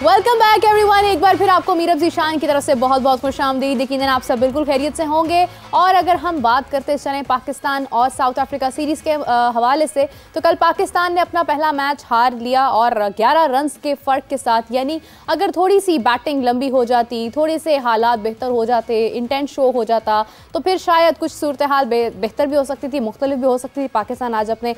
Welcome back everyone. एक बार फिर आपको मीरब ज़ीशान की तरफ से बहुत बहुत खुशामदीद। यकीनन आप सब बिल्कुल खैरियत से होंगे। और अगर हम बात करते चलें पाकिस्तान और साउथ अफ्रीका सीरीज़ के हवाले से, तो कल पाकिस्तान ने अपना पहला मैच हार लिया और 11 रन्स के फ़र्क के साथ। यानी अगर थोड़ी सी बैटिंग लंबी हो जाती, थोड़े से हालात बेहतर हो जाते, इंटेंट शो हो जाता, तो फिर शायद कुछ सूरत हाल बेहतर भी हो सकती थी, मुख्तलिफ भी हो सकती थी। पाकिस्तान आज अपने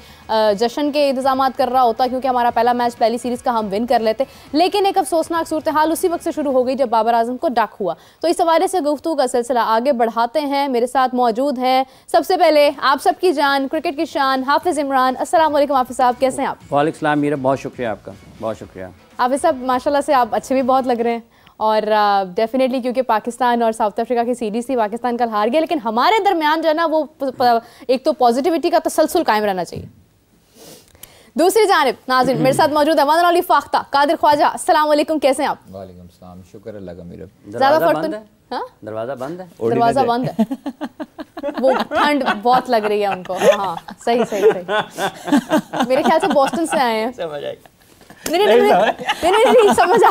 जश्न के इंतजाम कर रहा होता, क्योंकि हमारा पहला मैच पहली सीरीज़ का हम विन कर लेते। लेकिन एक अफसोसनाक सूरत हाल उसी वक्त से शुरू हो गई जब बाबर आजम को डक हुआ। तो इस हवाले से गुफ्तगू का सिलसिला आगे बढ़ाते हैं। मेरे साथ मौजूद हैं सबसे पहले आप सबकी जान, क्रिकेट की शान, हाफिज इमरान। अस्सलाम वालेकुम हाफिज साहब, कैसे हैं आप? वालेकुम सलाम मीरा, बहुत शुक्रिया आपका, बहुत शुक्रिया। हाफिज साहब माशाल्लाह से आप अच्छे भी बहुत लग रहे हैं। और डेफिनेटली क्योंकि पाकिस्तान और साउथ अफ्रीका की सीरीज़ थी, पाकिस्तान कल हार गया, लेकिन हमारे दरमियान जो है ना वो एक तो पॉजिटिविटी का तसलसल कायम रहना चाहिए। दूसरी जानिब नाज़रीन मेरे साथ मौजूद है वन अली फाख्ता कादिर ख्वाजा। अस्सलाम वालेकुम, कैसे हैं आप? वालेकुम सलाम, शुक्र अल्लाह का। मेरा ज़्यादा फर्क है? दरवाज़ा बंद है, दरवाज़ा बंद है। वो ठंड बहुत लग रही है उनको। हाँ सही सही सही। मेरे ख्याल से बोस्टन से आए हैं। समझ आएगा। नहीं समझ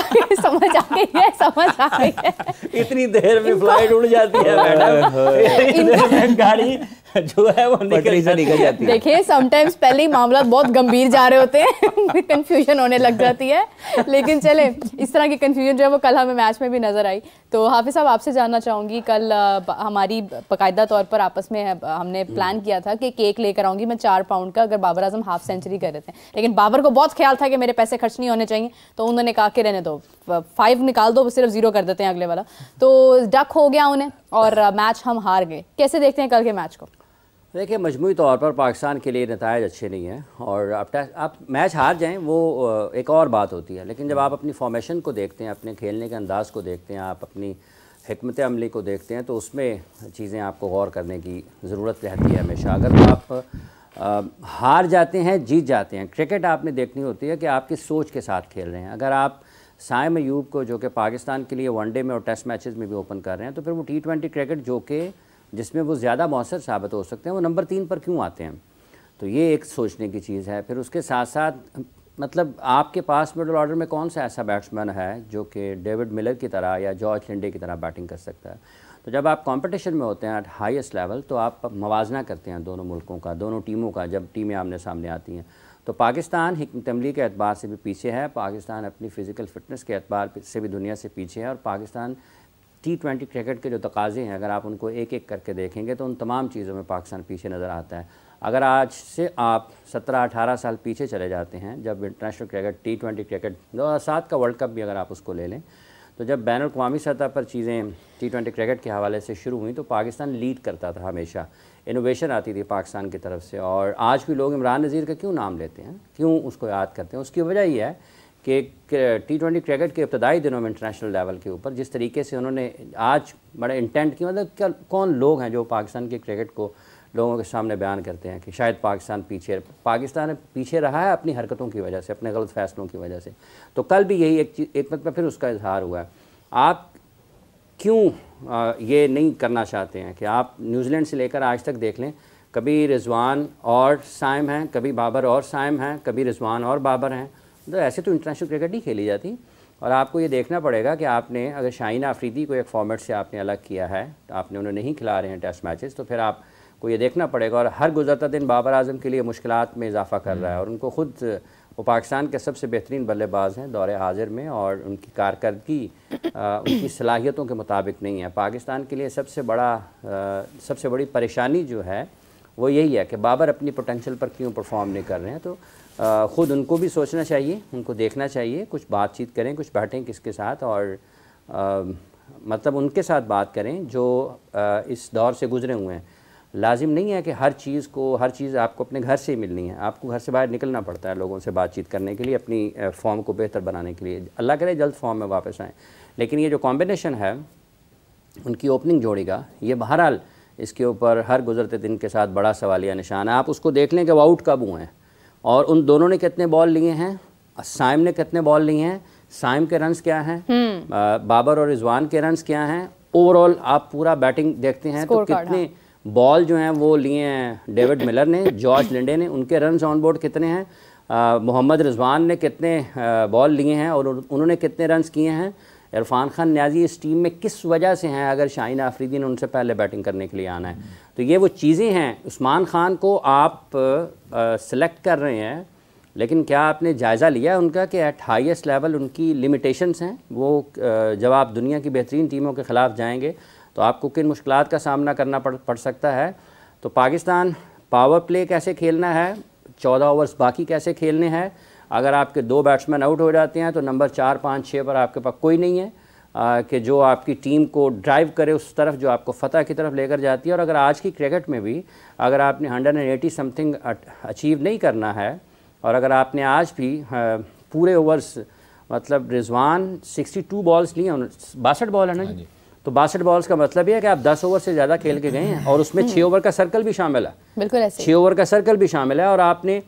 आ गई है। इतनी देर में फ्लाइट उड़ जाती है मैडम, गाड़ी जो है वो निकल जाती है। देखिए समटाइम्स पहले ही मामला बहुत गंभीर जा रहे होते हैं, कंफ्यूजन होने लग जाती है। लेकिन चले, इस तरह की कंफ्यूजन जो है वो कल हमें मैच में भी नजर आई। तो हाफिज साहब आपसे जानना चाहूँगी, कल हमारी बाकायदा तौर पर आपस में हमने प्लान किया था कि केक लेकर आऊँगी मैं 4 पाउंड का अगर बाबर आजम हाफ सेंचुरी कर रहे थे। लेकिन बाबर को बहुत ख्याल था कि मेरे पैसे खर्च नहीं होने चाहिए, तो उन्होंने कहा कि रहने दो, 5 निकाल दो, सिर्फ 0 कर देते हैं अगले वाला। तो डक हो गया उन्हें और मैच हम हार गए। कैसे देखते हैं कल के मैच को? देखिए, मजमूई तौर पर पाकिस्तान के लिए नतायज अच्छे नहीं हैं, और आप मैच हार जाएं वो एक और बात होती है। लेकिन जब आप अपनी फॉर्मेशन को देखते हैं, अपने खेलने के अंदाज को देखते हैं, आप अपनी हिकमत अमली को देखते हैं, तो उसमें चीज़ें आपको गौर करने की ज़रूरत रहती है हमेशा। अगर आप हार जाते हैं, जीत जाते हैं, क्रिकेट आपने देखनी होती है कि आपकी सोच के साथ खेल रहे हैं। अगर आप साइम अयूब को, जो कि पाकिस्तान के लिए वनडे में और टेस्ट मैचेस में भी ओपन कर रहे हैं, तो फिर वो T20 क्रिकेट जो कि जिसमें वो ज़्यादा मौसर साबित हो सकते हैं, वो नंबर 3 पर क्यों आते हैं? तो ये एक सोचने की चीज़ है। फिर उसके साथ साथ मतलब आपके पास मिडल ऑर्डर में कौन सा ऐसा बैट्समैन है जो कि डेविड मिलर की तरह या जॉर्ज लिंडे की तरह बैटिंग कर सकता है? तो जब आप कंपटीशन में होते हैं एट हाईएस्ट लेवल, तो आप मवाजना करते हैं दोनों मुल्कों का, दोनों टीमों का। जब टीमें आमने सामने आती हैं, तो पाकिस्तान हिकमत अमली के एतबार से भी पीछे है, पाकिस्तान अपनी फ़िज़िकल फ़िटनेस के एतबार से भी दुनिया से पीछे है, और पाकिस्तान T20 क्रिकेट के जो तकाज़े हैं, अगर आप उनको एक एक करके देखेंगे तो उन तमाम चीज़ों में पाकिस्तान पीछे नज़र आता है। अगर आज से आप 17-18 साल पीछे चले जाते हैं, जब इंटरनेशनल क्रिकेट T20 क्रिकेट 2007 का वर्ल्ड कप भी अगर आप उसको ले लें, तो जब बैन अवी सतह पर चीज़ें T20 क्रिकेट के हवाले से शुरू हुई, तो पाकिस्तान लीड करता था हमेशा, इनोवेशन आती थी पाकिस्तान की तरफ से। और आज भी लोग इमरान नज़ीर का क्यों नाम लेते हैं, क्यों उसको याद करते हैं? उसकी वजह यह है कि T20 क्रिकेट के इब्तदाई दिनों में इंटरनेशनल लेवल के ऊपर जिस तरीके से उन्होंने आज बड़े इंटेंट की, मतलब क्या कौन लोग हैं जो पाकिस्तान के क्रिकेट को लोगों के सामने बयान करते हैं कि शायद पाकिस्तान पीछे रहा है अपनी हरकतों की वजह से, अपने गलत फैसलों की वजह से। तो कल भी यही एक मतलब फिर उसका इजहार हुआ है। आप क्यों ये नहीं करना चाहते हैं कि आप न्यूजीलैंड से लेकर आज तक देख लें, कभी रिजवान और साइम हैं, कभी बाबर और साइम हैं, कभी रिजवान और बाबर हैं। तो ऐसे तो इंटरनेशनल क्रिकेट नहीं खेली जाती। और आपको ये देखना पड़ेगा कि आपने अगर शाहीन आफरीदी को एक फॉर्मेट से आपने अलग किया है, तो आपने उन्हें नहीं खिला रहे हैं टेस्ट मैचेस, तो फिर आपको ये देखना पड़ेगा। और हर गुजरता दिन बाबर आजम के लिए मुश्किलात में इजाफा कर रहा है, और उनको खुद वो पाकिस्तान के सबसे बेहतरीन बल्लेबाज हैं दौरे हाजिर में, और उनकी कारकर्दगी उनकी सलाहियतों के मुताबिक नहीं है। पाकिस्तान के लिए सबसे बड़ी परेशानी जो है वो यही है कि बाबर अपनी पोटेंशियल पर क्यों परफॉर्म नहीं कर रहे हैं। तो ख़ुद उनको भी सोचना चाहिए, उनको देखना चाहिए, कुछ बातचीत करें, कुछ बैठें किसके साथ, और मतलब उनके साथ बात करें जो इस दौर से गुजरे हुए हैं। लाजिम नहीं है कि हर चीज़ आपको अपने घर से ही मिलनी है, आपको घर से बाहर निकलना पड़ता है लोगों से बातचीत करने के लिए, अपनी फॉर्म को बेहतर बनाने के लिए। अल्लाह करे जल्द फॉर्म में वापस आएँ। लेकिन ये जो कॉम्बिनेशन है उनकी ओपनिंग जोड़ी का, ये बहरहाल इसके ऊपर हर गुजरते दिन के साथ बड़ा सवालिया निशान है। आप उसको देख लें कि वो आउट कब हुए हैं, और उन दोनों ने कितने बॉल लिए हैं, साइम ने कितने बॉल लिए हैं, साइम के रन्स क्या हैं, बाबर और रिजवान के रन्स क्या हैं। ओवरऑल आप पूरा बैटिंग देखते हैं तो कितने बॉल जो हैं वो लिए हैं डेविड मिलर ने, जॉर्ज लिंडे ने, उनके रन्स ऑन बोर्ड कितने हैं, मोहम्मद रिजवान ने कितने बॉल लिए हैं और उन्होंने कितने रन्स किए हैं, इरफान खान न्याजी इस टीम में किस वजह से हैं, अगर शाहीन आफरीदी ने उनसे पहले बैटिंग करने के लिए आना है। तो ये वो चीज़ें हैं। उस्मान खान को आप सेलेक्ट कर रहे हैं, लेकिन क्या आपने जायज़ा लिया उनका कि एट हाईएस्ट लेवल उनकी लिमिटेशंस हैं। वो जब आप दुनिया की बेहतरीन टीमों के ख़िलाफ़ जाएंगे तो आपको किन मुश्किलात का सामना करना पड़ सकता है। तो पाकिस्तान पावर प्ले कैसे खेलना है, 14 ओवर्स बाकी कैसे खेलने हैं। अगर आपके 2 बैट्समैन आउट हो जाते हैं तो नंबर 4, 5, 6 पर आपके पास कोई नहीं है कि जो आपकी टीम को ड्राइव करे उस तरफ जो आपको फ़तह की तरफ लेकर जाती है। और अगर आज की क्रिकेट में भी अगर आपने 180 समथिंग अचीव नहीं करना है और अगर आपने आज भी पूरे ओवर्स मतलब रिजवान 62 बॉल्स लिए, 62 बॉल है ना जी, तो 62 बॉल्स का मतलब ये है कि आप 10 ओवर से ज़्यादा खेल के गए हैं और उसमें 6 ओवर का सर्कल भी शामिल है। बिल्कुल ऐसे 6 ओवर का सर्कल भी शामिल है। और आपने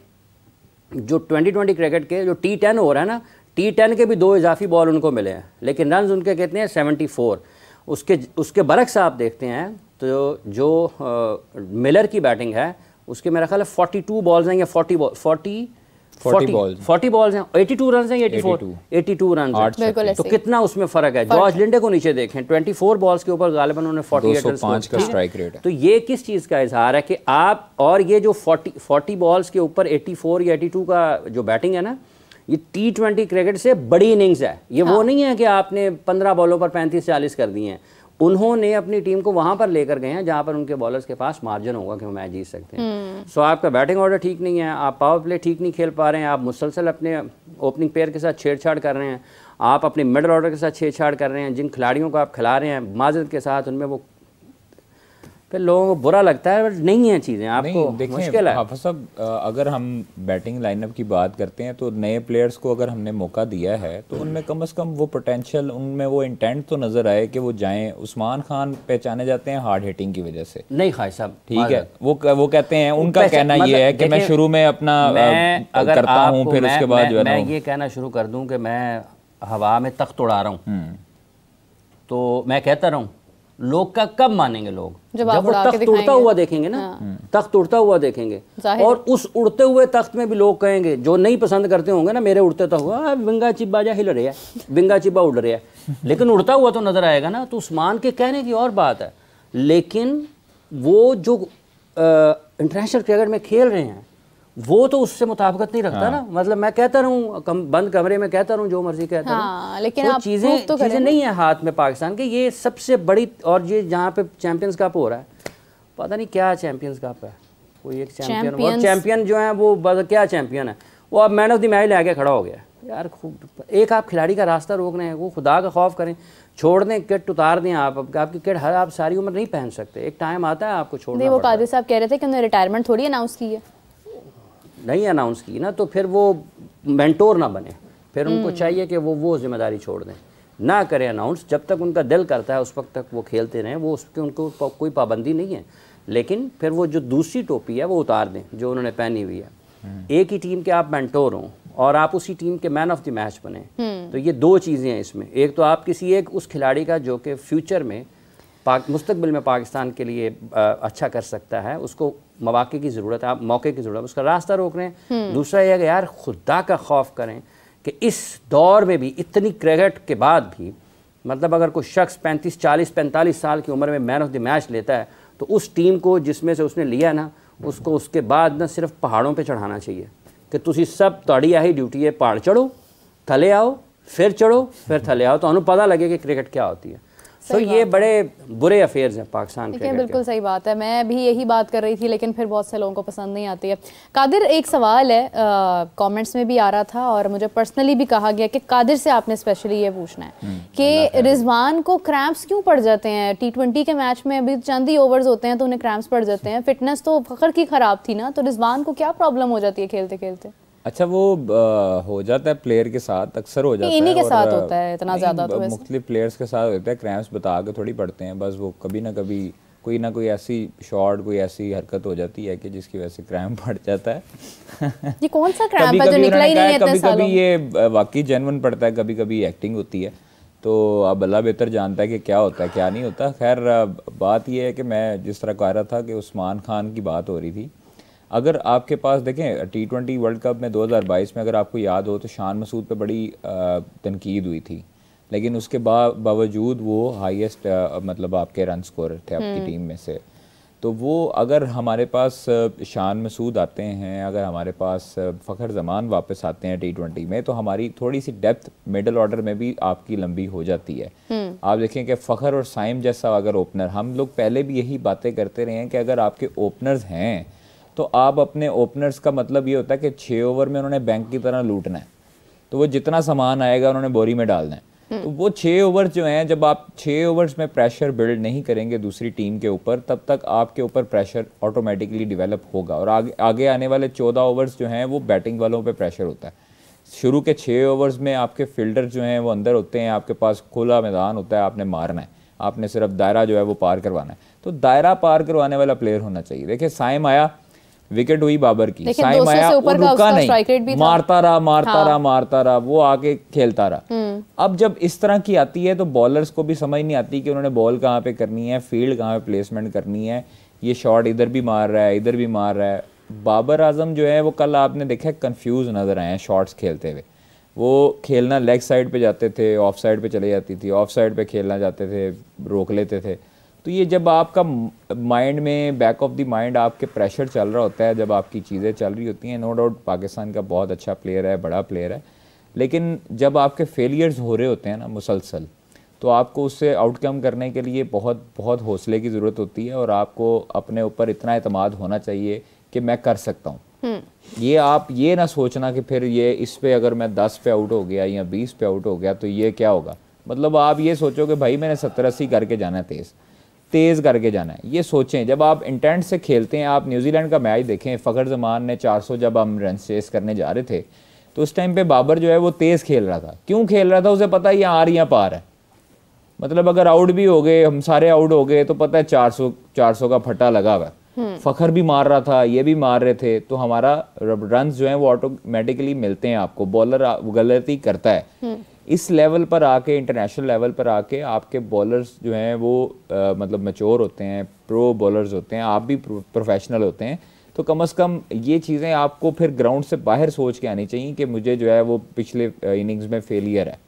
जो 2020 क्रिकेट के जो T10 ओवर है ना, T10 के भी 2 इजाफी बॉल उनको मिले हैं, लेकिन रन्स उनके कितने हैं 74। उसके बरक्स आप देखते हैं तो जो मिलर की बैटिंग है उसके मेरा ख्याल है 42 बॉल्स हैं या 40 बॉल्स हैं, 82 रन हैं, 82 रन। तो कितना उसमें फ़र्क है। जॉर्ज लिंडे को नीचे देखें, 24 बॉल्स के ऊपर गालिबन उन्होंने 48 का स्ट्राइक रेट है। तो ये किस चीज़ का इजहार है कि आप, और ये जो 40 बॉल्स के ऊपर 84 या 82 का जो बैटिंग है ना, ये T20 क्रिकेट से बड़ी इनिंग्स है। ये वो नहीं है कि आपने 15 बॉलों पर 35-40 कर दिए हैं। उन्होंने अपनी टीम को वहां पर लेकर गए हैं जहां पर उनके बॉलर्स के पास मार्जिन होगा कि वो मैच जीत सकते हैं। सो आपका बैटिंग ऑर्डर ठीक नहीं है, आप पावर प्ले ठीक नहीं खेल पा रहे हैं, आप मुसलसल अपने ओपनिंग पेयर के साथ छेड़छाड़ कर रहे हैं, आप अपने मिडल ऑर्डर के साथ छेड़छाड़ कर रहे हैं। जिन खिलाड़ियों को आप खिला रहे हैं माजरत के साथ, उनमें वो फिर लोगों को बुरा लगता है, बट नहीं है चीज़ें, आपको मुश्किल है। हाफिज़ साहब, अगर हम बैटिंग लाइनअप की बात करते हैं तो नए प्लेयर्स को अगर हमने मौका दिया है तो उनमें कम से कम वो पोटेंशियल, उनमें वो इंटेंट तो नज़र आए कि वो जाएं। उस्मान खान पहचाने जाते हैं हार्ड हिटिंग की वजह से। नहीं खाई साहब, ठीक है, वो कहते हैं, उनका कहना ये है कि मैं शुरू में अपना करता हूँ, फिर उसके बाद जो है मैं ये कहना शुरू कर दूँ कि मैं हवा में तख्त उड़ा रहा हूँ, तो मैं कहता रहूँ, लोग का कब मानेंगे लोग जब वो तख्त उड़ता हुआ देखेंगे ना। तख्त उड़ता हुआ देखेंगे और उस उड़ते हुए तख्त में भी लोग कहेंगे, जो नहीं पसंद करते होंगे ना मेरे उड़ते तो हुआ, विंगा चिब्बा जा हिल रहा है, विंगा चिब्बा उड़ रहा है, लेकिन उड़ता हुआ तो नजर आएगा ना। तो उस्मान के कहने की और बात है, लेकिन वो जो इंटरनेशनल क्रिकेट में खेल रहे हैं वो तो उससे मुताबिकत नहीं रखता ना। मतलब मैं कहता रहूँ बंद कमरे में कहता रहूँ जो मर्जी कहता रहूँ, लेकिन तो चीज़ें नहीं है हाथ में पाकिस्तान के। ये सबसे बड़ी, और ये जहाँ पे चैंपियंस कप हो रहा है, पता नहीं क्या चैंपियंस कप है, कोई एक चैंपियन, और चैंपियन जो है वो क्या चैंपियन है, वो अब मैन ऑफ द मैच ले खड़ा हो गया यार। एक आप खिलाड़ी का रास्ता रोक रहे हैं, वो खुदा का खौफ करें, छोड़ दें, किट उतार दें। आपकी किट हर आप सारी उम्र नहीं पहन सकते, एक टाइम आता है आपको छोड़ना। वो कादिर साहब कह रहे थे कि उन्होंने रिटायरमेंट थोड़ी अनाउंस की है, नहीं अनाउंस की ना, तो फिर वो मेंटोर ना बने, फिर उनको चाहिए कि वो जिम्मेदारी छोड़ दें, ना करें अनाउंस। जब तक उनका दिल करता है उस वक्त तक वो खेलते रहें, वो उसके उनको कोई पाबंदी नहीं है, लेकिन फिर वो जो दूसरी टोपी है वो उतार दें जो उन्होंने पहनी हुई है। एक ही टीम के आप मेंटोर हों और आप उसी टीम के मैन ऑफ द मैच बने, तो ये 2 चीज़ें हैं इसमें। एक तो आप किसी एक उस खिलाड़ी का जो कि फ्यूचर में मुस्तकबिल में पाकिस्तान के लिए अच्छा कर सकता है, उसको मौके की ज़रूरत है, आप मौके की ज़रूरत है, उसका रास्ता रोक रहे हैं। दूसरा यह कि यार खुदा का खौफ करें कि इस दौर में भी इतनी क्रिकेट के बाद भी, मतलब अगर कोई शख्स 35, 40, 45 साल की उम्र में मैन ऑफ द मैच लेता है तो उस टीम को जिसमें से उसने लिया ना, उसको उसके बाद ना सिर्फ पहाड़ों पर चढ़ाना चाहिए कि तुसी सब तोड़ी यही ड्यूटी है, पहाड़ चढ़ो, थले आओ, फिर चढ़ो, फिर थले आओ, तो हमें पता लगे कि क्रिकेट क्या होती है। तो ये बड़े बुरे अफेयर्स हैं पाकिस्तान के। बिल्कुल सही बात है, मैं भी यही बात कर रही थी, लेकिन फिर बहुत से लोगों को पसंद नहीं आती है। कादिर, एक सवाल है, कमेंट्स में भी आ रहा था और मुझे पर्सनली भी कहा गया कि कादिर से आपने स्पेशली ये पूछना है कि रिजवान को क्रैम्प्स क्यों पड़ जाते हैं T20 के मैच में? अभी चंद ही ओवर्स होते हैं तो उन्हें क्रैम्प्स पड़ जाते हैं। फिटनेस तो फखर की ख़राब थी ना, तो रिजवान को क्या प्रॉब्लम हो जाती है खेलते खेलते? अच्छा, वो हो जाता है प्लेयर के साथ, अक्सर हो जाता है, इन्हीं के साथ होता है इतना ज़्यादा, तो मुख्तलिफ प्लेयर्स के साथ होता है। क्रैम्प्स बता के थोड़ी पड़ते हैं, बस वो कभी ना कभी कोई ना कोई ऐसी शॉट, कोई ऐसी हरकत हो जाती है कि जिसकी वजह से क्रैम्प पड़ जाता है। ये कौन सा क्रैम्प है जो निकला ही नहीं है इतने सालों? कभी ये वाकई जेन्युइन पड़ता है, कभी कभी एक्टिंग होती है, तो अब अल्लाह बेहतर जानता है कि क्या होता है क्या नहीं होता। खैर, बात ये है कि मैं जिस तरह कह रहा था कि उस्मान खान की बात हो रही थी, अगर आपके पास देखें T20 वर्ल्ड कप में 2022 में अगर आपको याद हो तो शान मसूद पे बड़ी तनकीद हुई थी, लेकिन उसके बावजूद वो हाईएस्ट मतलब आपके रन स्कोर थे आपकी टीम में से। तो वो अगर हमारे पास शान मसूद आते हैं, अगर हमारे पास फ़खर ज़मान वापस आते हैं T20 में, तो हमारी थोड़ी सी डेप्थ मिडल ऑर्डर में भी आपकी लंबी हो जाती है। आप देखें कि फ़खर और साइम जैसा अगर ओपनर, हम लोग पहले भी यही बातें करते रहे हैं कि अगर आपके ओपनर्स हैं तो आप अपने ओपनर्स का मतलब ये होता है कि 6 ओवर में उन्होंने बैंक की तरह लूटना है, तो वो जितना सामान आएगा उन्होंने बोरी में डालना है। तो वो 6 ओवर जो हैं, जब आप 6 ओवर्स में प्रेशर बिल्ड नहीं करेंगे दूसरी टीम के ऊपर, तब तक आपके ऊपर प्रेशर ऑटोमेटिकली डेवलप होगा। और आगे आने वाले 14 ओवर्स जो हैं वो बैटिंग वालों पे प्रेशर होता है। शुरू के 6 ओवर्स में आपके फील्डर जो हैं वो अंदर होते हैं, आपके पास खुला मैदान होता है, आपने मारना है, आपने सिर्फ दायरा जो है वो पार करवाना है। तो दायरा पार करवाने वाला प्लेयर होना चाहिए। देखिए साइम आया, विकेट हुई बाबर की, साइम आया और रुका नहीं, मारता रहा, वो आके खेलता रहा। अब जब इस तरह की आती है तो बॉलर्स को भी समझ नहीं आती कि उन्होंने बॉल कहाँ पे करनी है, फील्ड कहाँ पे प्लेसमेंट करनी है। ये शॉट इधर भी मार रहा है, इधर भी मार रहा है। बाबर आजम जो है वो कल आपने देखा कंफ्यूज नजर आए हैं शॉट्स खेलते हुए। वो खेलना लेग साइड पे जाते थे, ऑफ साइड पे चले जाती थी, ऑफ साइड पे खेलना जाते थे, रोक लेते थे। तो ये जब आपका माइंड में बैक ऑफ द माइंड आपके प्रेशर चल रहा होता है, जब आपकी चीज़ें चल रही होती हैं, नो डाउट पाकिस्तान का बहुत अच्छा प्लेयर है, बड़ा प्लेयर है, लेकिन जब आपके फेलियर्स हो रहे होते हैं ना मुसलसल, तो आपको उससे आउटकम करने के लिए बहुत बहुत हौसले की ज़रूरत होती है और आपको अपने ऊपर इतना एतमाद होना चाहिए कि मैं कर सकता हूँ। ये आप ये ना सोचना कि फिर ये इस पे अगर मैं 10 पे आउट हो गया या 20 पे आउट हो गया तो ये क्या होगा। मतलब आप ये सोचो कि भाई मैंने 70-80 करके जाना है, तेज़ करके जाना है, ये सोचें। जब आप इंटेंट से खेलते हैं, आप न्यूजीलैंड का मैच देखें, फ़खर ज़मान ने 400 जब हम रन चेस करने जा रहे थे तो उस टाइम पे बाबर जो है वो तेज़ खेल रहा था। क्यों खेल रहा था, उसे पता है यहाँ आ रही पार है, मतलब अगर आउट भी हो गए, हम सारे आउट हो गए, तो पता है 400 का फटा लगा हुआ है। फ़खर भी मार रहा था, ये भी मार रहे थे, तो हमारा रन जो है वो ऑटोमेटिकली मिलते हैं आपको। बॉलर गलती करता है, इस लेवल पर आके, इंटरनेशनल लेवल पर आके आपके बॉलर्स जो हैं वो मतलब मैच्योर होते हैं, प्रो बॉलर्स होते हैं, आप भी प्रोफेशनल होते हैं। तो कम से कम ये चीज़ें आपको फिर ग्राउंड से बाहर सोच के आनी चाहिए कि मुझे जो है वो पिछले इनिंग्स में फेलियर है,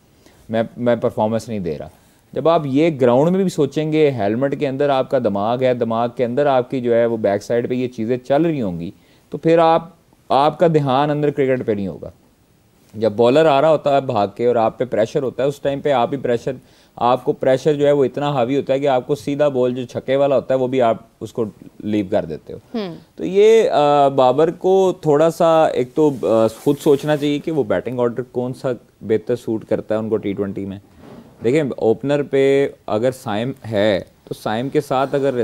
मैं परफॉर्मेंस नहीं दे रहा। जब आप ये ग्राउंड में भी सोचेंगे, हेलमेट के अंदर आपका दिमाग है, दिमाग के अंदर आपकी जो है वो बैक साइड पे ये चीज़ें चल रही होंगी, तो फिर आपका ध्यान अंदर क्रिकेट पे नहीं होगा। जब बॉलर आ रहा होता है भाग के और आप पे प्रेशर होता है, उस टाइम पे आपको प्रेशर जो है वो इतना हावी होता है कि आपको सीधा बॉल जो छक्के वाला होता है वो भी आप उसको लीव कर देते हो। तो ये बाबर को थोड़ा सा एक तो खुद सोचना चाहिए कि वो बैटिंग ऑर्डर कौन सा बेहतर सूट करता है उनको T20 में। देखिए ओपनर पे अगर साइम है तो साइम के साथ अगर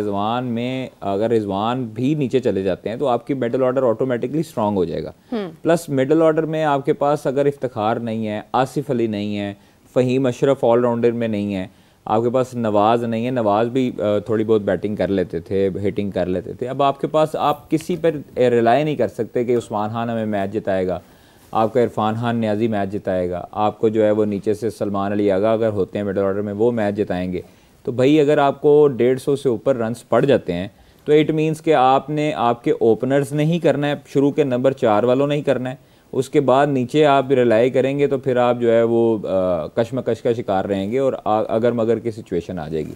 रिजवान भी नीचे चले जाते हैं तो आपकी मिडल ऑर्डर ऑटोमेटिकली स्ट्रांग हो जाएगा। प्लस मिडल ऑर्डर में आपके पास अगर इफ्तिखार नहीं है, आसिफ अली नहीं है, फ़हीम अशरफ ऑलराउंडर में नहीं है, आपके पास नवाज़ नहीं है, नवाज़ भी थोड़ी बहुत बैटिंग कर लेते थे, हिटिंग कर लेते थे। अब आपके पास आप किसी पर रिलाई नहीं कर सकते कि उस्मान खान हमें मैच जिताएगा, आपका इरफान खान न्याजी मैच जिताएगा, आपको जो है वो नीचे से सलमान अली आगा अगर होते हैं मिडल ऑर्डर में वो मैच जिताएंगे। तो भाई अगर आपको 150 से ऊपर रन्स पड़ जाते हैं तो इट मीन्स कि आपने आपके ओपनर्स ने ही करना है, शुरू के नंबर 4 वालों ने ही करना है, उसके बाद नीचे आप रिलाई करेंगे तो फिर आप जो है वो कशमकश का शिकार रहेंगे और अगर मगर की सिचुएशन आ जाएगी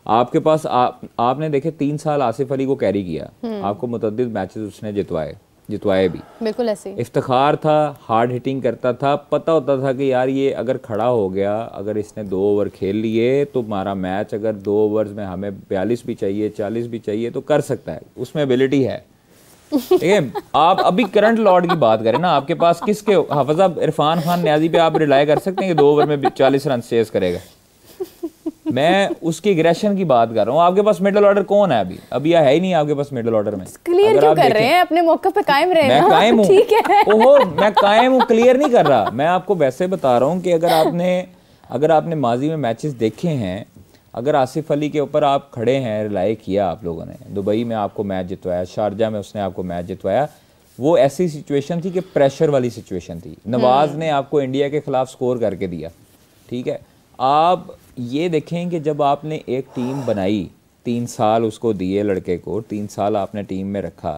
आपके पास। आपने देखे 3 साल आसिफ अली को कैरी किया, आपको मुतअद्दिद मैचेस उसने जितवाए भी, बिल्कुल ऐसे इफ्तिखार था, हार्ड हिटिंग करता था, पता होता था कि यार ये अगर खड़ा हो गया, अगर इसने 2 ओवर खेल लिए तो हमारा मैच अगर 2 ओवर्स में हमें 42 भी चाहिए, 40 भी चाहिए तो कर सकता है, उसमें एबिलिटी है। ठीक है, आप अभी करंट लॉर्ड की बात करें ना, आपके पास किसके हाफिज़ इरफान खान न्याजी पे आप रिलाई कर सकते हैं कि 2 ओवर में 40 रन चेस करेगा। मैं उसकी एग्रेशन की बात कर रहा हूँ। आपके पास मिडल ऑर्डर कौन है अभी है ही नहीं आपके पास मिडल ऑर्डर में। क्लियर क्यों कर रहे हैं, अपने मौके पे कायम रहे। मैं कायम हूँ, ठीक है। ओहो मैं कायम हूँ, क्लियर नहीं कर रहा। मैं आपको वैसे बता रहा हूँ कि अगर आपने माजी में मैचेस देखे हैं, अगर आसिफ अली के ऊपर आप खड़े हैं, रिलाई किया आप लोगों ने, दुबई में आपको मैच जितवाया, शारजा में उसने आपको मैच जितवाया, वो ऐसी सिचुएशन थी कि प्रेशर वाली सिचुएशन थी। नवाज ने आपको इंडिया के खिलाफ स्कोर करके दिया। ठीक है, आप ये देखें कि जब आपने एक टीम बनाई, 3 साल उसको दिए लड़के को, 3 साल आपने टीम में रखा,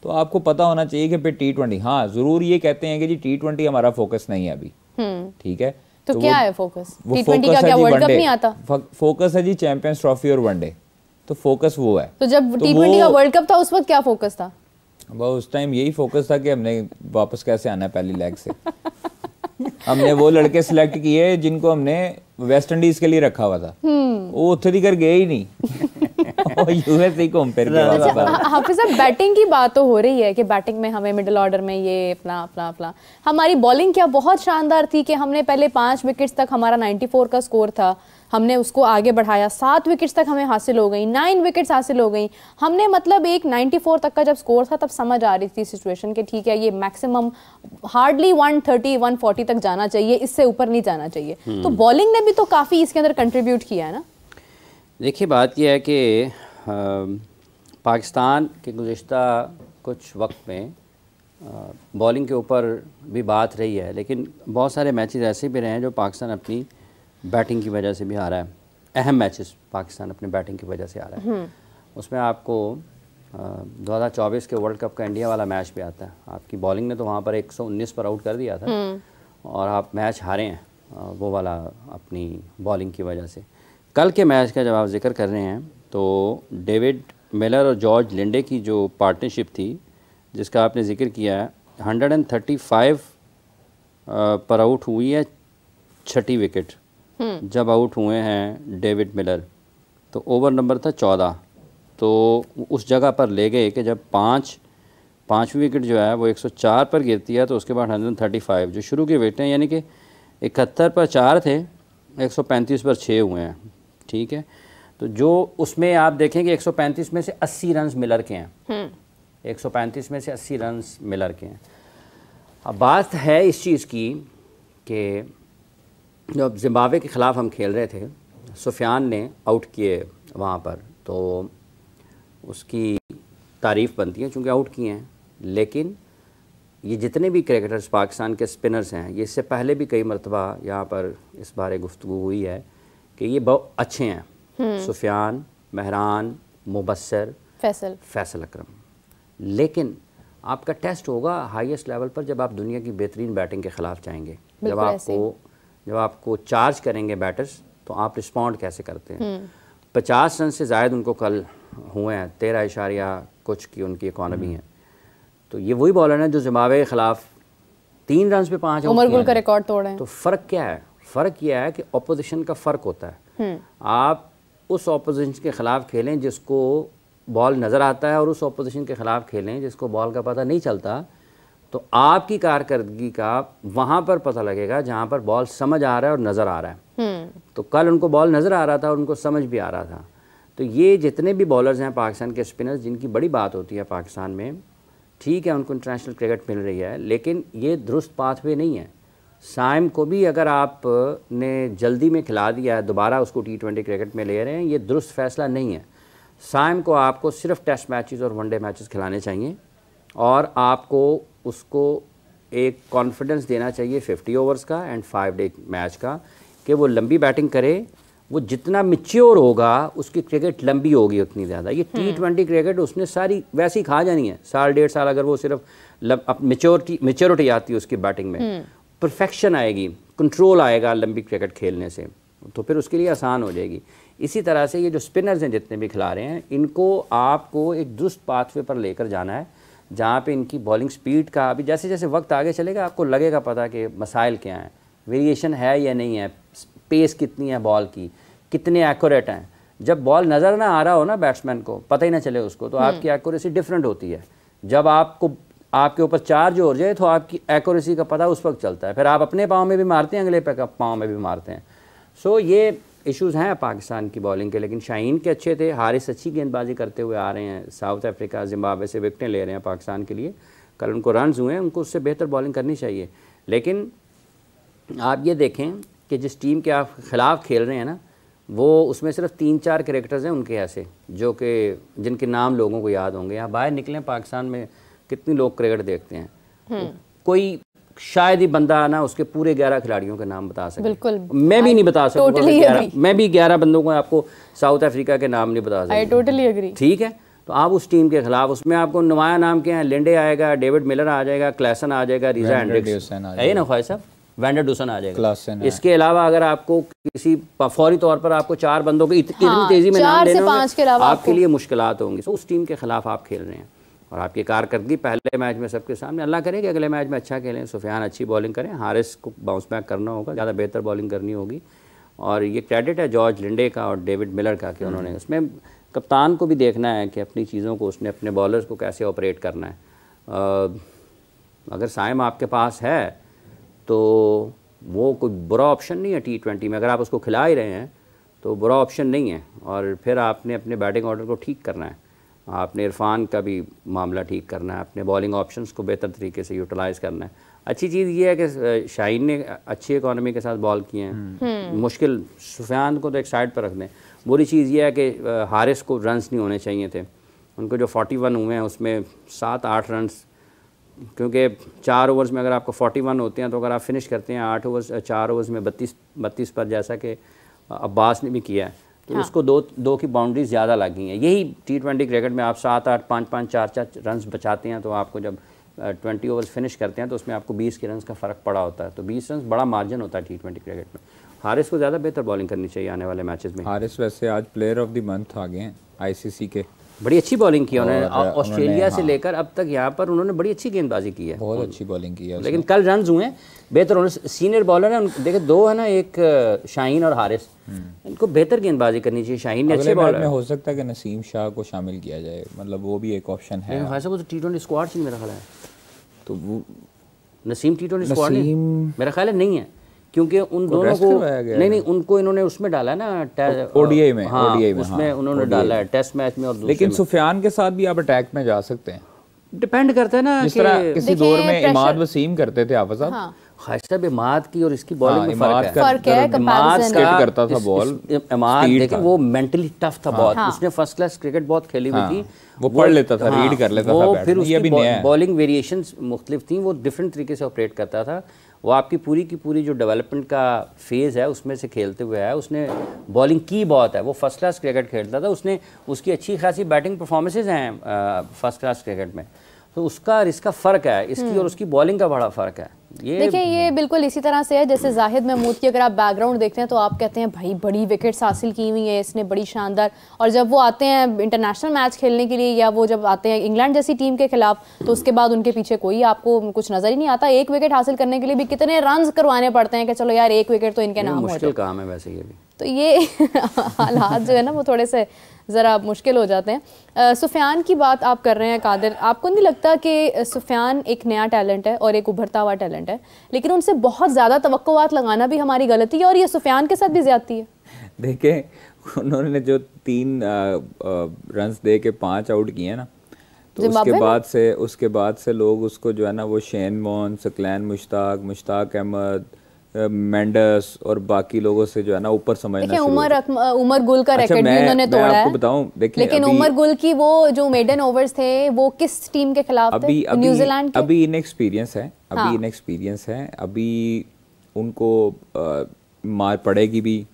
तो तो आपको पता होना चाहिए कि फिर T20, हाँ ज़रूर ये कहते हैं कि जी T20 हमारा फोकस नहीं है अभी, ठीक है, तो क्या है फोकस? वो T20 का क्या वर्ल्ड कप नहीं आता? फोकस है जी चैंपियंस ट्रॉफी और वनडे, तो फोकस वो है। तो जब T20 का वर्ल्ड कप था उस वक्त क्या फोकस था? वो उस टाइम यही फोकस था कि हमने वापस कैसे आना है पहली लेग से। हमने वो लड़के सिलेक्ट किए जिनको हमने वेस्ट इंडीज के लिए रखा हुआ था, वो उतरी कर गए ही नहीं। यूएस ही घूम फिर गया। अच्छा, हाफिज साहब, बैटिंग की बात तो हो रही है कि बैटिंग में हमें मिडिल ऑर्डर में ये अपना हमारी बॉलिंग क्या बहुत शानदार थी कि हमने पहले 5 विकेट्स तक, हमारा 94 का स्कोर था, हमने उसको आगे बढ़ाया, 7 विकेट्स तक हमें हासिल हो गई, 9 विकेट्स हासिल हो गई हमने, मतलब एक 94 तक का जब स्कोर था तब समझ आ रही थी सिचुएशन के ठीक है ये मैक्सिमम हार्डली 130 140 तक जाना चाहिए, इससे ऊपर नहीं जाना चाहिए। तो बॉलिंग ने भी तो काफ़ी इसके अंदर कंट्रीब्यूट किया है ना। देखिए बात यह है कि पाकिस्तान के गुज़िश्ता कुछ वक्त में बॉलिंग के ऊपर भी बात रही है, लेकिन बहुत सारे मैचेस ऐसे भी रहे हैं जो पाकिस्तान अपनी बैटिंग की वजह से भी आ रहा है। अहम मैचेस पाकिस्तान अपने बैटिंग की वजह से आ रहा है। उसमें आपको 2024 के वर्ल्ड कप का इंडिया वाला मैच भी आता है। आपकी बॉलिंग ने तो वहाँ पर 119 पर आउट कर दिया था और आप मैच हारे हैं वो वाला अपनी बॉलिंग की वजह से। कल के मैच का जब आप जिक्र कर रहे हैं तो डेविड मिलर और जॉर्ज लिंडे की जो पार्टनरशिप थी जिसका आपने जिक्र किया है, 135 पर आउट हुई है 6ठी विकेट जब आउट हुए हैं डेविड मिलर, तो ओवर नंबर था 14, तो उस जगह पर ले गए कि जब पाँचवीं विकेट जो है वो 104 पर गिरती है तो उसके बाद 135 जो शुरू के विकेट हैं, यानी कि 71 पर 4 थे, 135 पर 6 हुए हैं, ठीक है। तो जो उसमें आप देखें कि 135 में से 80 रन मिलर के हैं, 135 में से 80 रन मिलर के हैं। अब बात है इस चीज़ की कि जब जिम्बाब्वे के ख़िलाफ़ हम खेल रहे थे, सुफियान ने आउट किए वहाँ पर, तो उसकी तारीफ़ बनती है चूँकि आउट किए हैं, लेकिन ये जितने भी क्रिकेटर्स पाकिस्तान के स्पिनर्स हैं, ये इससे पहले भी कई मरतबा यहाँ पर इस बारे गुफ्तगू हुई है कि ये बहुत अच्छे हैं, सुफियान, महरान, मुबस्सर, फैसल अकरम, लेकिन आपका टेस्ट होगा हाईएस्ट लेवल पर जब आप दुनिया की बेहतरीन बैटिंग के ख़िलाफ़ जाएंगे। जब आपको चार्ज करेंगे बैटर्स तो आप रिस्पॉन्ड कैसे करते हैं। 50 रन से ज़ायद उनको कल हुए हैं, 13 कुछ की उनकी इकॉनमी है। तो ये वही बॉलर हैं जो जिम्बाब्वे के ख़िलाफ़ 3 रन पे 5 उमर गुल का रिकॉर्ड तोड़े हैं। तो फ़र्क क्या है? फ़र्क यह है कि ऑपोजिशन का फ़र्क होता है। आप उस ऑपोजिशन के ख़िलाफ़ खेलें जिसको बॉल नज़र आता है और उस ऑपोजिशन के ख़िलाफ़ खेलें जिसको बॉल का पता नहीं चलता, तो आपकी कारकर्दगी का वहाँ पर पता लगेगा जहाँ पर बॉल समझ आ रहा है और नज़र आ रहा है। तो कल उनको बॉल नज़र आ रहा था और उनको समझ भी आ रहा था। तो ये जितने भी बॉलर्स हैं पाकिस्तान के स्पिनर्स, जिनकी बड़ी बात होती है पाकिस्तान में, ठीक है उनको इंटरनेशनल क्रिकेट मिल रही है, लेकिन ये दुरुस्त पाथवे नहीं है। साइम को भी अगर आपने जल्दी में खिला दिया है, दोबारा उसको T20 क्रिकेट में ले रहे हैं, ये दुरुस्त फैसला नहीं है। साइम को आपको सिर्फ टेस्ट मैचेस और वनडे मैचेस खिलाने चाहिए और आपको उसको एक कॉन्फिडेंस देना चाहिए 50 ओवर्स का एंड 5 डे मैच का कि वो लंबी बैटिंग करे। वो जितना मैच्योर होगा उसकी क्रिकेट लंबी होगी उतनी ज़्यादा। ये T20 क्रिकेट उसने सारी वैसी खा जानी है, साल 1.5 साल अगर वो सिर्फ मैच्योरिटी आती है उसकी बैटिंग में, परफेक्शन आएगी, कंट्रोल आएगा लंबी क्रिकेट खेलने से, तो फिर उसके लिए आसान हो जाएगी। इसी तरह से ये जो स्पिनर्स हैं जितने भी खिला रहे हैं, इनको आपको एक दुरुस्त पाथवे पर लेकर जाना है जहाँ पे इनकी बॉलिंग स्पीड का अभी जैसे जैसे वक्त आगे चलेगा आपको लगेगा पता कि मसाइल क्या हैं, वेरिएशन है या नहीं है, पेस कितनी है बॉल की, कितने एक्यूरेट हैं। जब बॉल नज़र ना आ रहा हो ना बैट्समैन को, पता ही ना चले उसको, तो आपकी एक्यूरेसी डिफरेंट होती है। जब आपके ऊपर चार्ज हो जाए तो आपकी एक्यूरेसी का पता उस वक्त चलता है, फिर आप अपने पाँव में भी मारते हैं, अगले पाँव में भी मारते हैं। सो ये इश्यूज़ हैं पाकिस्तान की बॉलिंग के, लेकिन शाहीन के अच्छे थे, हारिस अच्छी गेंदबाजी करते हुए आ रहे हैं, साउथ अफ्रीका जिम्बाब्वे से विकटें ले रहे हैं पाकिस्तान के लिए, कल उनको रन्स हुए हैं, उनको उससे बेहतर बॉलिंग करनी चाहिए। लेकिन आप ये देखें कि जिस टीम के आप ख़िलाफ़ खेल रहे हैं ना, वो उसमें सिर्फ 3-4 क्रिकेटर्स हैं उनके ऐसे जो कि जिनके नाम लोगों को याद होंगे। यहाँ बाहर निकलें पाकिस्तान में कितने लोग क्रिकेट देखते हैं, कोई शायद ही बंदा ना उसके पूरे 11 खिलाड़ियों के नाम बता सके। बिल्कुल, मैं भी नहीं बता सकता, totally मैं भी 11 बंदों को आपको साउथ अफ्रीका के नाम नहीं बता सकता। I totally agree। ठीक है, तो आप उस टीम के खिलाफ, उसमें आपको नुमाया नाम के हैं, लिंडे आएगा, डेविड मिलर आ जाएगा, क्लैसन आ जाएगा, रीजा हेंड्रिक्स है ना ख्वाहिश साहब, वैंडर डूसन आ जाएगा। इसके अलावा अगर आपको किसी फौरी तौर पर आपको 4 बंदों की इतनी तेजी में नाम लेने होंगे, आपके लिए मुश्किलात होंगी। तो उस टीम के खिलाफ आप खेल रहे हैं और आपकी कारकर्दगी पहले मैच में सबके सामने, अल्लाह करे कि अगले मैच में अच्छा खेलें, सुफियान अच्छी बॉलिंग करें, हारिस को बाउंस बैक करना होगा, ज़्यादा बेहतर बॉलिंग करनी होगी। और ये क्रेडिट है जॉर्ज लिंडे का और डेविड मिलर का कि उन्होंने उसमें कप्तान को भी देखना है कि अपनी चीज़ों को उसने अपने बॉलर्स को कैसे ऑपरेट करना है। अगर साइम आपके पास है तो वो कोई बुरा ऑप्शन नहीं है T20 में, अगर आप उसको खिला ही रहे हैं तो बुरा ऑप्शन नहीं है। और फिर आपने अपने बैटिंग ऑर्डर को ठीक करना है, आपने इरफान का भी मामला ठीक करना है, अपने बॉलिंग ऑप्शंस को बेहतर तरीके से यूटिलाइज़ करना है। अच्छी चीज़ ये है कि शाहीन ने अच्छी इकॉनमी के साथ बॉल किए हैं, मुश्किल सुफियान को तो एक साइड पर रख दें। बुरी चीज़ ये है कि हारिस को रन्स नहीं होने चाहिए थे, उनको जो 41 हुए हैं उसमें 7-8 रन्स, क्योंकि 4 ओवर्स में अगर आपको 41 होते हैं तो अगर आप फिनिश करते हैं 4 ओवर्स में 32 पर, जैसा कि अब्बास ने भी किया है, तो उसको दो की बाउंड्रीज ज़्यादा लगी हैं। यही T20 क्रिकेट में आप 7-8, 5-5, 4-4 रन्स बचाते हैं, तो आपको जब 20 ओवर्स फिनिश करते हैं तो उसमें आपको 20 के रन्स का फ़र्क पड़ा होता है। तो 20 रन्स बड़ा मार्जिन होता है T20 क्रिकेट में। हारिस को ज़्यादा बेहतर बॉलिंग करनी चाहिए आने वाले मैचेस में। हारिस वैसे आज प्लेयर ऑफ द मंथ आ गए हैं ICC के, बड़ी अच्छी बॉलिंग की उन्होंने, ऑस्ट्रेलिया से लेकर अब तक यहाँ पर उन्होंने बड़ी अच्छी गेंदबाजी की है, बहुत अच्छी बॉलिंग की है। लेकिन कल रन्स हुए हैं बेहतर, उन्होंने सीनियर बॉलर है, देखिए 2 है ना, एक शाहीन और हारिस, इनको बेहतर गेंदबाजी करनी चाहिए। शाहीन ने अच्छे बॉलर में हो सकता है कि नसीम शाह को शामिल किया जाए, मतलब वो भी एक ऑप्शन है। वो तो T20 स्क्वाड से मेरा ख्याल है, तो वो नसीम T20 स्क्वाड मेरा ख्याल है नहीं है, क्योंकि उन दोनों को नहीं उनको इन्होंने उसमें डाला है ना ODI में, हाँ, ODI में उसमें उन्होंने डाला है टेस्ट मैच में और दूसरे लेकिन सुफियान के साथ भी आप अटैक में जा सकते हैं, डिपेंड करता है ना, जिस तरह किसी दौर में इमाद वसीम करते थे हाफिज साहब। खासा इमाद की और इसकी बॉलिंग में फर्क है। इमाद स्किट करता था बॉल, इमाद लेकिन वो मेंटली टफ था बहुत, उसने फर्स्ट क्लास क्रिकेट बहुत खेली हुई थी, वो पढ़ लेता था, रीड कर लेता था, फिर उसकी बॉलिंग वेरिएशंस मुख्तलिफ थी, वो डिफरेंट तरीके से ऑपरेट करता था। वो आपकी पूरी की पूरी जो डेवलपमेंट का फेज़ है उसमें से खेलते हुए है, उसने बॉलिंग की बहुत है, वो फर्स्ट क्लास क्रिकेट खेलता था, उसने उसकी अच्छी खासी बैटिंग परफॉर्मेंसेज हैं फर्स्ट क्लास क्रिकेट में, तो उसका और इसका फ़र्क है, इसकी और उसकी बॉलिंग का बड़ा फ़र्क है। ये देखिए ये बिल्कुल इसी तरह से है जैसे जाहिद महमूद की अगर आप बैकग्राउंड देखते हैं तो आप कहते हैं भाई बड़ी विकेट्स हासिल की हुई है इसने, बड़ी शानदार, और जब वो आते हैं इंटरनेशनल मैच खेलने के लिए या वो जब आते हैं इंग्लैंड जैसी टीम के खिलाफ तो उसके बाद उनके पीछे कोई आपको कुछ नजर ही नहीं आता। 1 विकेट हासिल करने के लिए भी कितने रन करवाने पड़ते हैं कि चलो यार 1 विकेट तो इनके नाम हो जाए, मुश्किल काम है वैसे ये भी। तो ये हालात जो है ना वो थोड़े से ज़रा मुश्किल हो जाते हैं। सुफियान की बात आप कर रहे हैं कादिर, आपको नहीं लगता कि सुफियान एक नया टैलेंट है और एक उभरता हुआ टैलेंट है, लेकिन उनसे बहुत ज़्यादा तवक्कुआत लगाना भी हमारी गलती है और ये सुफियान के साथ भी ज़्यादती है? देखें उन्होंने जो 3 रन्स दे के 5 आउट किए ना, तो उसके बाद से लोग उसको जो है ना वो शेन वॉन, सकलैन मुश्ताक अहमद, मेंडस और बाकी लोगों से जो है ना ऊपर समझना शुरू। उमर गुल का रिकॉर्ड भी उन्होंने तोड़ा है, आपको बताऊं, देखिए लेकिन उमर गुल की वो जो मेडन ओवर्स थे वो किस टीम के खिलाफ थे? न्यूजीलैंड के। अभी इनएक्सपीरियंस है, अभी उनको मार पड़ेगी भी,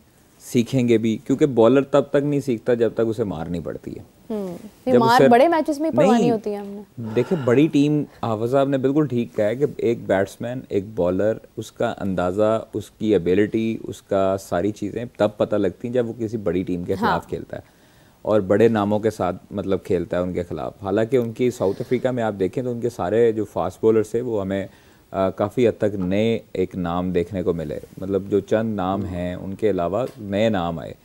सीखेंगे भी, क्योंकि बॉलर तब तक नहीं सीखता जब तक उसे मार नहीं पड़ती है। मार बड़े मैचेस में पड़वानी होती है हमने। देखिए बड़ी टीम, हाफिज साहब ने बिल्कुल ठीक कहा है कि एक बैट्समैन, एक बॉलर, उसका अंदाज़ा, उसकी एबिलिटी, उसका सारी चीज़ें तब पता लगती हैं जब वो किसी बड़ी टीम के खिलाफ खेलता है और बड़े नामों के साथ मतलब खेलता है उनके खिलाफ। हालांकि उनकी साउथ अफ्रीका में आप देखें तो उनके सारे जो फास्ट बॉलर्स थे वो हमें काफ़ी हद तक नए एक नाम देखने को मिले, मतलब जो चंद नाम हैं उनके अलावा नए नाम आए,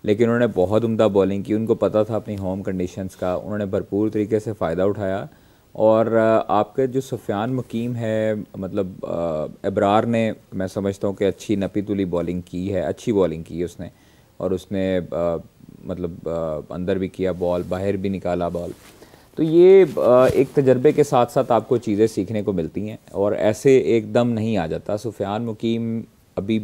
लेकिन उन्होंने बहुत उम्दा बॉलिंग की, उनको पता था अपनी होम कंडीशंस का, उन्होंने भरपूर तरीके से फ़ायदा उठाया। और आपके जो सुफियान मुकीम है, मतलब इब्रार ने, मैं समझता हूँ कि अच्छी नपी तुली बॉलिंग की है, अच्छी बॉलिंग की है उसने, और उसने मतलब अंदर भी किया बॉल, बाहर भी निकाला बॉल। तो ये एक तजर्बे के साथ साथ आपको चीज़ें सीखने को मिलती हैं और ऐसे एकदम नहीं आ जाता। सुफियान मुकीम अभी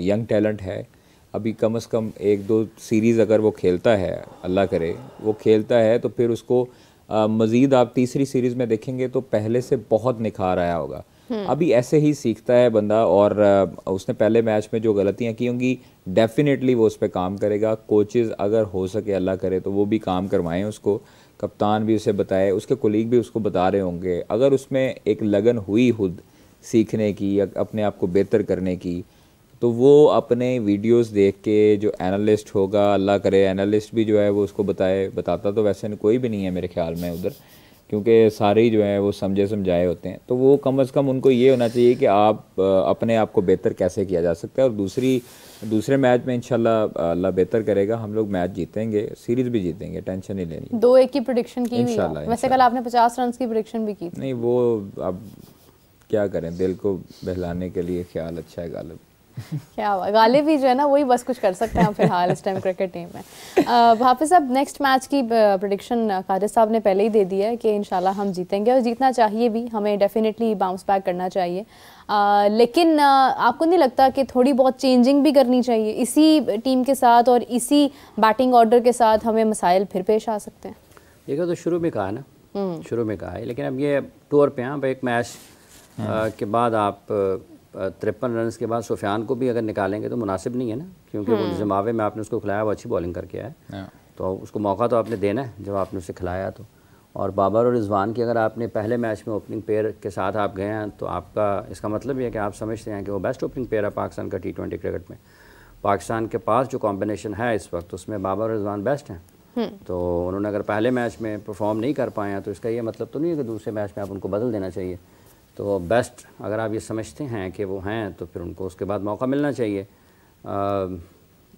यंग टैलेंट है, अभी कम से कम 1-2 सीरीज़ अगर वो खेलता है, अल्लाह करे वो खेलता है, तो फिर उसको मज़ीद आप तीसरी सीरीज़ में देखेंगे तो पहले से बहुत निखार आया होगा। अभी ऐसे ही सीखता है बंदा, और उसने पहले मैच में जो गलतियां की होंगी डेफिनेटली वो उस पर काम करेगा। कोचेज़ अगर हो सके अल्लाह करे तो वो भी काम करवाएं उसको, कप्तान भी उसे बताए, उसके कोलीग भी उसको बता रहे होंगे। अगर उसमें एक लगन हुई खुद सीखने की या अपने आप को बेहतर करने की, तो वो अपने वीडियोस देख के जो एनालिस्ट होगा, अल्लाह करे एनालिस्ट भी जो है वो उसको बताता तो वैसे कोई भी नहीं है मेरे ख्याल में उधर, क्योंकि सारे ही जो है वो समझे समझाए होते हैं। तो वो कम से कम उनको ये होना चाहिए कि आप अपने आप को बेहतर कैसे किया जा सकता है। और दूसरे मैच में इंशाल्लाह अल्लाह बेहतर करेगा, हम लोग मैच जीतेंगे, सीरीज भी जीतेंगे, टेंशन नहीं लेनी। 2-1 की प्रेडिक्शन की हुई है वैसे, कल आपने 50 रन की प्रेडिक्शन भी की थी। नहीं वो अब क्या करें, दिल को बहलाने के लिए ख्याल अच्छा है गालिब। क्या हुआ, गालिब भी जो है ना वही बस कुछ कर सकते हैं फिलहाल इस टाइम क्रिकेट टीम में। हाफिज साहब, नेक्स्ट मैच की प्रेडिक्शन कादिर साहब ने पहले ही दे दी है कि इंशाल्लाह हम जीतेंगे, और जीतना चाहिए भी, हमें डेफिनेटली बाउंस बैक करना चाहिए। लेकिन आपको नहीं लगता कि थोड़ी बहुत चेंजिंग भी करनी चाहिए इसी टीम के साथ, और इसी बैटिंग ऑर्डर के साथ हमें मसाइल फिर पेश आ सकते हैं? देखो तो शुरू में कहा ना, शुरू में कहा है, लेकिन अब ये टूर पे हैं, अब एक मैच के बाद आप 53 रन के बाद सुफियान को भी अगर निकालेंगे तो मुनासिब नहीं है ना, क्योंकि वो जिम्बाब्वे में आपने उसको खिलाया, वो अच्छी बॉलिंग करके आया, तो उसको मौका तो आपने देना है जब आपने उसे खिलाया तो। और बाबर और रिजवान की अगर आपने पहले मैच में ओपनिंग पेयर के साथ आप गए हैं, तो आपका इसका मतलब ये है कि आप समझते हैं कि वो बेस्ट ओपनिंग पेयर है पाकिस्तान का T20 क्रिकेट में। पाकिस्तान के पास जो कॉम्बिनेशन है इस वक्त उसमें बाबर और रिजवान बेस्ट हैं। तो उन्होंने अगर पहले मैच में परफॉर्म नहीं कर पाए हैं तो इसका ये मतलब तो नहीं है कि दूसरे मैच में आप उनको बदल देना चाहिए। तो बेस्ट अगर आप ये समझते हैं कि वो हैं तो फिर उनको उसके बाद मौका मिलना चाहिए।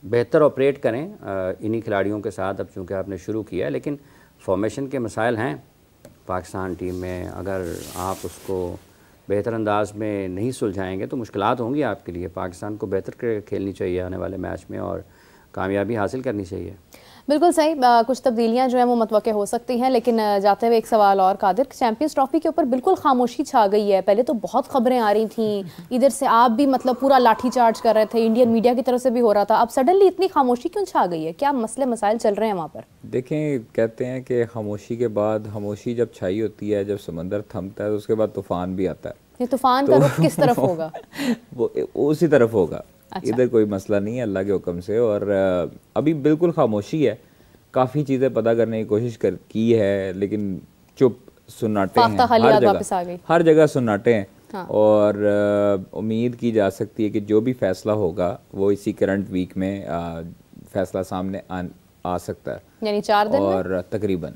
बेहतर ऑपरेट करें इन्हीं खिलाड़ियों के साथ अब चूँकि आपने शुरू किया है, लेकिन फॉर्मेशन के मसाइल हैं पाकिस्तान टीम में, अगर आप उसको बेहतर अंदाज में नहीं सुलझाएंगे तो मुश्किलात होंगी आपके लिए। पाकिस्तान को बेहतर क्रिकेट खेलनी चाहिए आने वाले मैच में और कामयाबी हासिल करनी चाहिए। बिल्कुल सही, कुछ तब्दीलियां जो हैं वो मतवक्के हो सकती हैं, लेकिन जाते हुए एक सवाल और कादिर, चैंपियंस ट्रॉफी के ऊपर बिल्कुल खामोशी छा गई है। पहले तो बहुत खबरें आ रही थी, इधर से आप भी मतलब पूरा लाठी चार्ज कर रहे थे, इंडियन मीडिया की तरफ से भी हो रहा था, अब सडनली इतनी खामोशी क्यों छा गई है? क्या मसले मसाइल चल रहे हैं वहाँ पर? देखें, कहते हैं कि खामोशी के बाद, खामोशी जब छाई होती है, जब समंदर थमता है तो उसके बाद तूफान भी आता है। ये तूफान का रुख किस तरफ होगा? वो उसी तरफ होगा। अच्छा। इधर कोई मसला नहीं है अल्लाह के हुक्म से, और अभी बिल्कुल खामोशी है। काफ़ी चीज़ें पता करने की कोशिश की है, लेकिन चुप सुन्नाटे हैं हर जगह सुन्नाटे हैं। हाँ। और उम्मीद की जा सकती है कि जो भी फैसला होगा वो इसी करंट वीक में फैसला सामने आ सकता है, यानी 4 दिन और तकरीबन,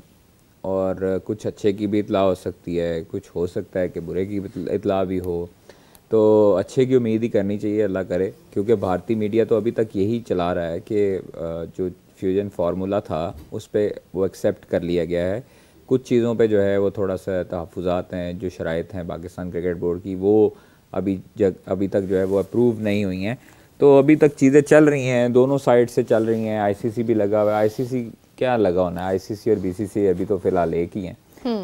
और कुछ अच्छे की भी इतला हो सकती है, कुछ हो सकता है कि बुरे की इतला भी हो। तो अच्छे की उम्मीद ही करनी चाहिए, अल्लाह करे, क्योंकि भारतीय मीडिया तो अभी तक यही चला रहा है कि जो फ्यूजन फार्मूला था उस पर वो एक्सेप्ट कर लिया गया है। कुछ चीज़ों पे जो है वो थोड़ा सा तहफ़्फ़ुज़ात हैं, जो शराइत हैं पाकिस्तान क्रिकेट बोर्ड की, वो अभी तक जो है वो अप्रूव नहीं हुई हैं। तो अभी तक चीज़ें चल रही हैं, दोनों साइड से चल रही हैं। ICC भी लगा हुआ है, ICC क्या लगा होना है, ICC और BCCI अभी तो फ़िलहाल एक ही हैं,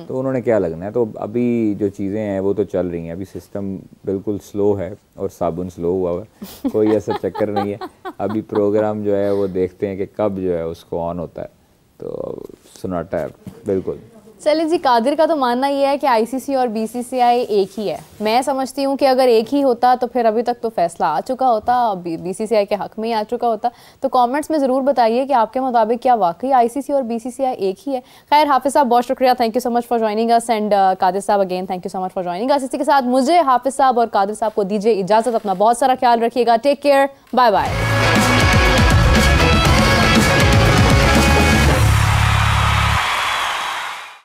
तो उन्होंने क्या लगना है। तो अभी जो चीज़ें हैं वो तो चल रही हैं, अभी सिस्टम बिल्कुल स्लो है और साबुन स्लो हुआ है, कोई ऐसा चक्कर नहीं है। अभी प्रोग्राम जो है वो देखते हैं कि कब जो है उसको ऑन होता है, तो सुनाटा है बिल्कुल। चलिए जी, कादिर का तो मानना ये है कि ICC और BCCI एक ही है। मैं समझती हूँ कि अगर एक ही होता तो फिर अभी तक तो फैसला आ चुका होता, BCCI के हक में ही आ चुका होता। तो कमेंट्स में ज़रूर बताइए कि आपके मुताबिक क्या वाकई ICC और BCCI एक ही है। खैर, हाफिज़ साहब बहुत शुक्रिया, thank you so much for joining us, and Qadir sahab again thank you so much for joining us. इसी के साथ मुझे, हाफिज़ साहब और कादिर साहब को दीजिए इजाज़त। अपना बहुत सारा ख्याल रखिएगा, टेक केयर, बाय बाय।